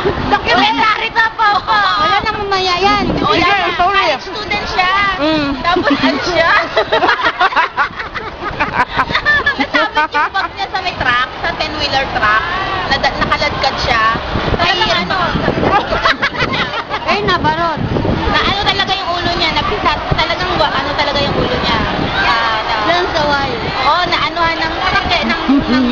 Documentary na po. Wala nang mamaya yan. Wala na. sorry. College student siya. Mm. Tapos ano siya? Nasabit yung bag niya sa may truck, sa 10-wheeler truck. Nakaladkad siya. Ay, ano? Eh, nabaron. Na ano talaga yung ulo niya, napisat. Talagang ano talaga yung ulo niya. Lang sa wire. Oo, naanuhan ng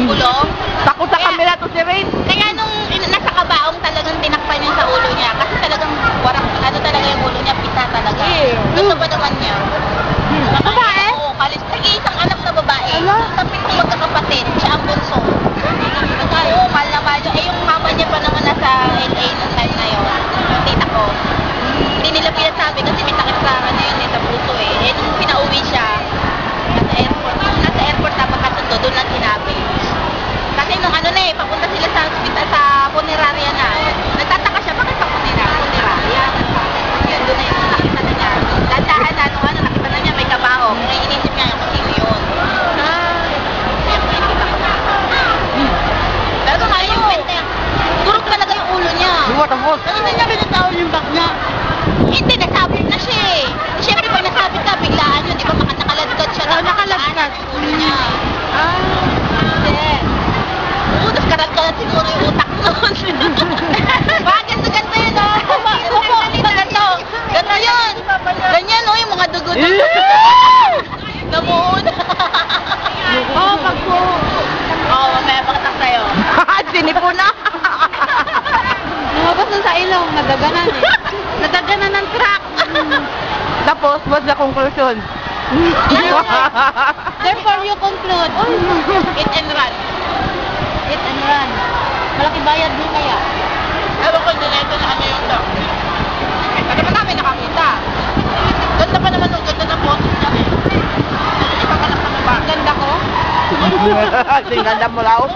gulong. Takot sa camera to si Rain. Kaya nung nasa kabaong talagang tinakpan niya sa ulo niya. Kasi talagang warak, ano talaga yung ulo niya, pita talaga. Gusto ba naman niya? Babae? Oo, kalis. Nag-iisang anak na babae. Ano? Sa pitong magkakapatid, siya ang bunso. Oo, mahal na mahal niya. Eh, yung mama niya pa naman nasa LA nung time na yun. Yung tita ko. Hindi nila pinasabi kasi may sakit sa ano yun, sa puso eh. Eh, nung pinauwi siya, nasa airport napakasundo, doon lang sinabi. Kasi nung ano na eh, papunta sila sa hospital, sa funeraria na. Nagtataka siya, bakit pa funeraria? Yun, doon na yung nakita na niya. Landahan na, nung ano, nakita na niya, may kabaho. Kaya inisip niya, kung sino yun. Kaya nakikita ko na. Pero nga yung pente, durog talaga yung ulo niya. What a horse. Kasi hindi niya binatawal yung bag niya. Hindi, nasabit na siya eh. Siyempre, pag nasabit ka, biglaan yun. Di ba, nakaladkad siya. Oo, nakaladkad. Yung ulo niya. Ah. Hindi. Oo, tapos karat-karat siguro yung utak nun. Bakit ganda yun, oh? Opo, ganito. Ganito yun. Ganyan, oh, yung mga dugo. Namuon. Oo, pag po. Oo, mamaya pakita sa'yo. Sinipo na. Lumabas na sa ilong, nadaganan eh. Nadaganan ng truck. Tapos, what's the conclusion? Therefore, you conclude. Hit and run. Hit and run. Malaki bayad mo kaya. Ewan ko, dineto na ano yung dog. Ano ba namin nakakita? Ganda pa naman yung ganda ng photos niya eh. Iba ka lang sa baba. Ganda ko? Tingnan na mo lao.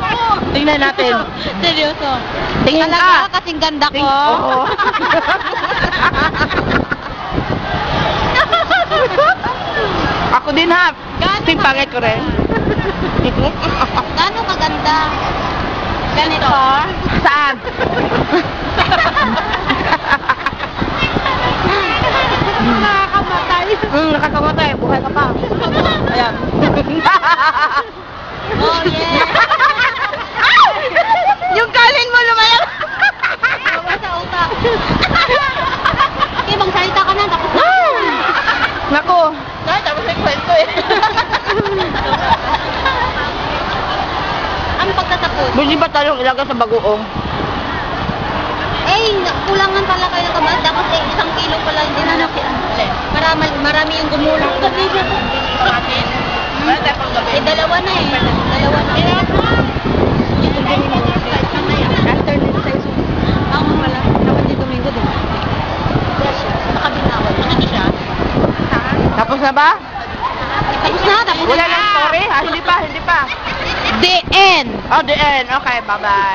Tingnan natin. Seryoso. Tingin Talaga ka. kasing ganda ko. Oo. Ako din ha. Ting pangit ko rin. Gaano kaganda? Ganito? Saan? Nakakamatay. Nakakamatay. Buhay ka pa. Ayan. Oh, yeah. Yung kalin mo lumayan. Bawa sa utak. Okay, magsalita ka na. Tapos na. Nako. Ay, tapos may kwento eh. Ang pagtatapos. Buti ba tayong ilagay sa bagoong? Eh, kulangan pala kayo ng kabahan. Dapat eh, 1 kilo pala hindi na marami yung gumulang. Sa akin? Wala tayo pang gabi. Eh, dalawa na eh. Dalawa na. Alternate size. Ako wala. Dapat dito Domingo din. Nakabinawan. Ano siya? Tapos na ba? Tapos na, tapos Wala na. lang story? Ha? Hindi pa, hindi pa. The end. Oh, the end. Okay, bye-bye.